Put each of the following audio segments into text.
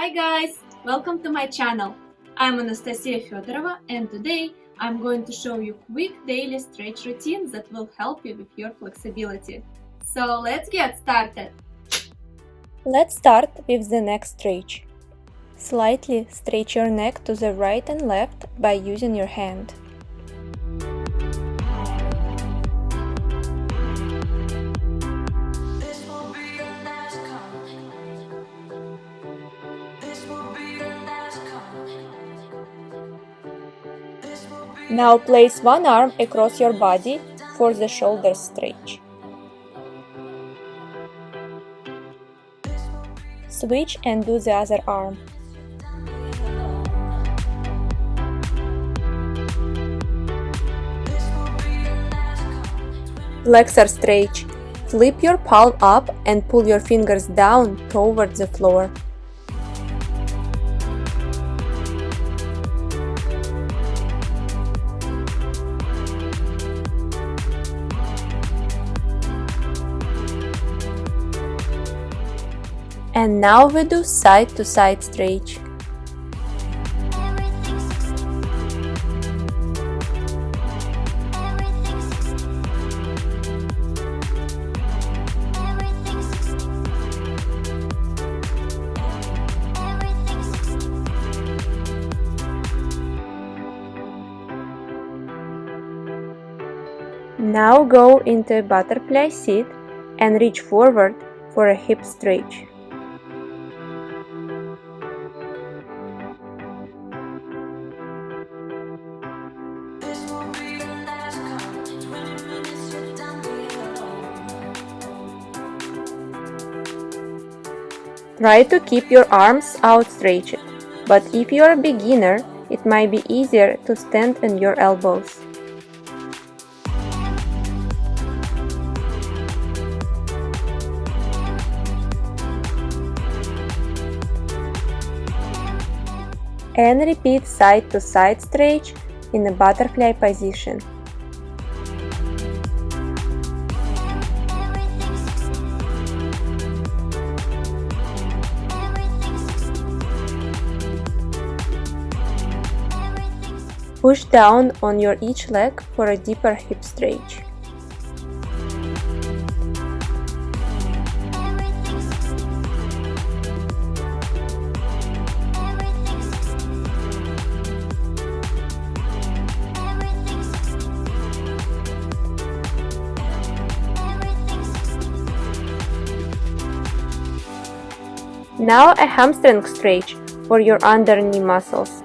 Hi guys! Welcome to my channel. I'm Anastasia Fedorova and today I'm going to show you quick daily stretch routine that will help you with your flexibility. So let's get started! Let's start with the neck stretch. Slightly stretch your neck to the right and left by using your hand. Now place one arm across your body for the shoulder stretch. Switch and do the other arm. Flexor stretch. Flip your palm up and pull your fingers down towards the floor. And now we do side-to-side stretch. Now go into a butterfly sit and reach forward for a hip stretch. Try to keep your arms outstretched, but if you are a beginner, it might be easier to stand on your elbows. And repeat side-to-side stretch in the butterfly position. Push down on your each leg for a deeper hip stretch. Now a hamstring stretch for your under knee muscles.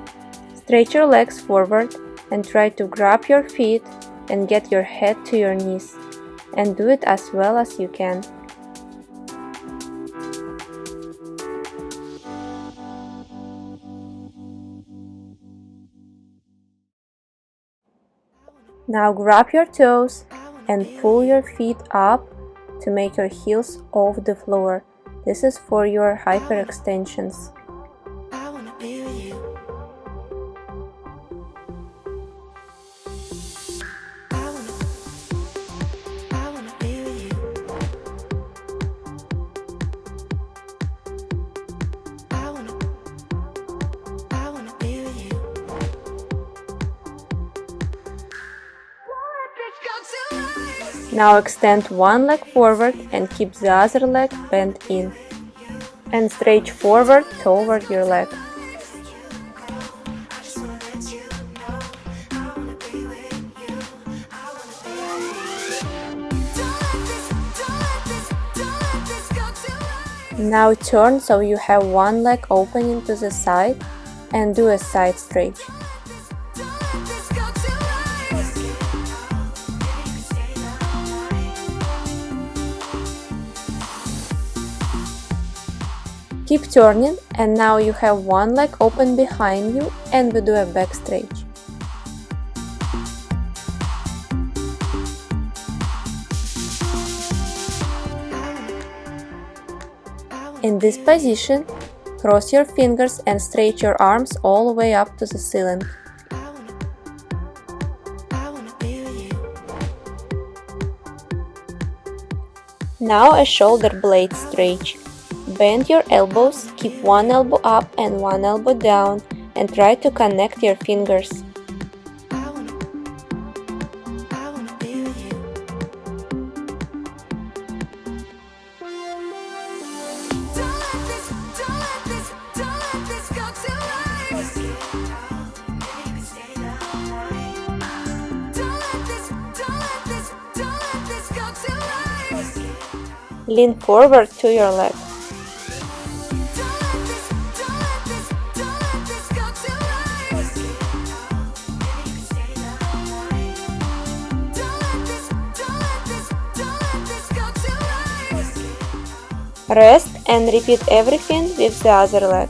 Stretch your legs forward and try to grab your feet and get your head to your knees, and do it as well as you can. Now grab your toes and pull your feet up to make your heels off the floor. This is for your hyperextensions. Now extend one leg forward and keep the other leg bent in. And stretch forward toward your leg. Now turn so you have one leg opening to the side and do a side stretch. Keep turning, and now you have one leg open behind you and we do a back stretch. In this position, cross your fingers and stretch your arms all the way up to the ceiling. Now a shoulder blade stretch. Bend your elbows, keep one elbow up and one elbow down, and try to connect your fingers. Lean forward to your leg. Rest and repeat everything with the other leg.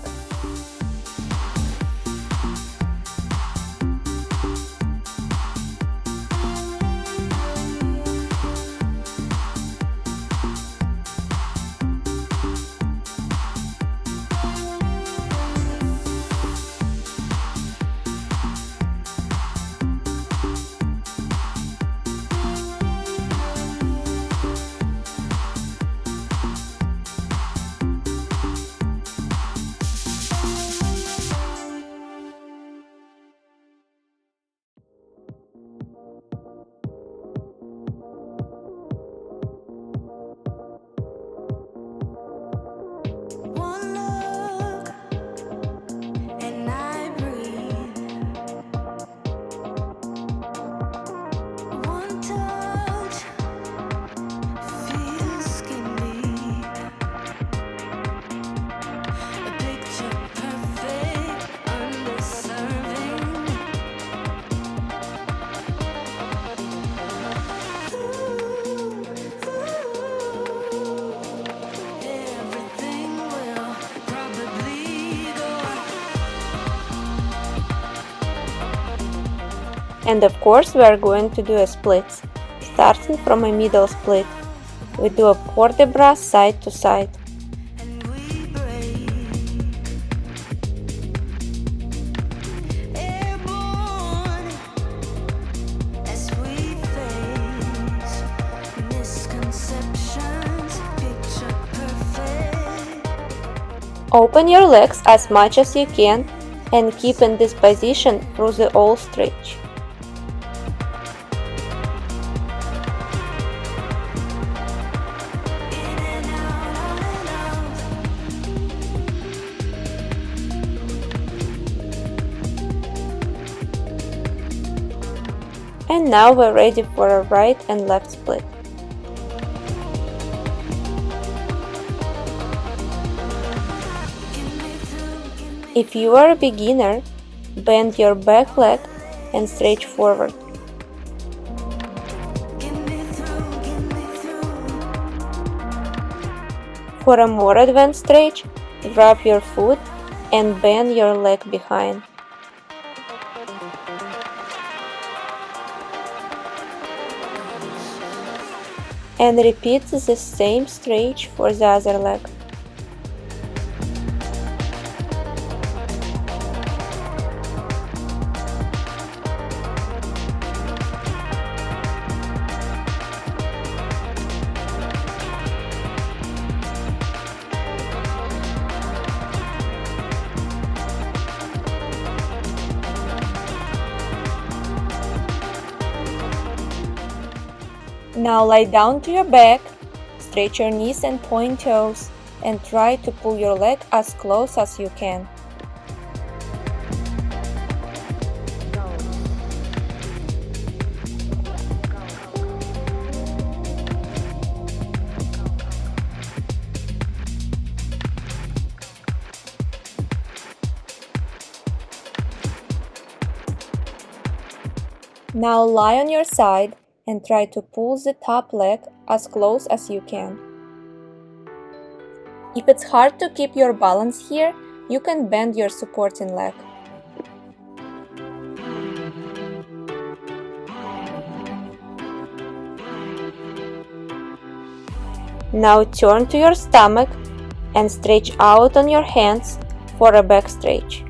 And of course we are going to do a split, starting from a middle split. We do a port de bras side to side. Open your legs as much as you can and keep in this position through the whole stretch. And now we're ready for a right and left split. If you are a beginner, bend your back leg and stretch forward. For a more advanced stretch, drop your foot and bend your leg behind. And repeat the same stretch for the other leg. Now lie down to your back, stretch your knees and point toes, and try to pull your leg as close as you can. Now lie on your side and try to pull the top leg as close as you can. If it's hard to keep your balance here, you can bend your supporting leg. Now turn to your stomach and stretch out on your hands for a back stretch.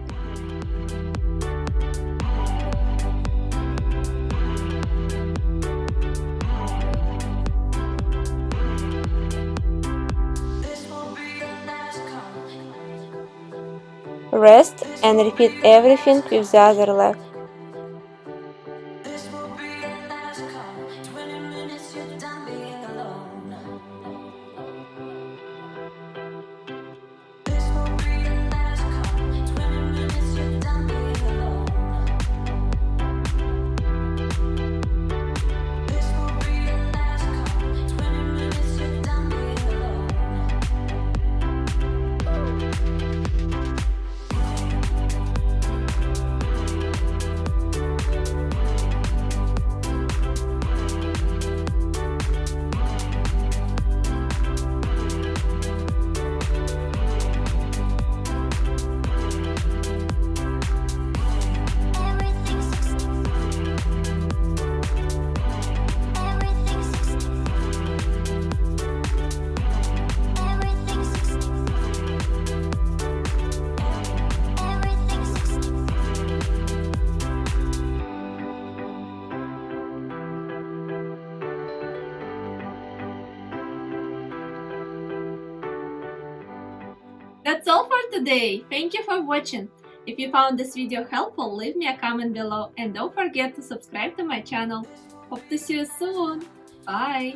Rest and repeat everything with the other leg. That's all for today. Thank you for watching. If you found this video helpful, leave me a comment below and don't forget to subscribe to my channel. Hope to see you soon. Bye!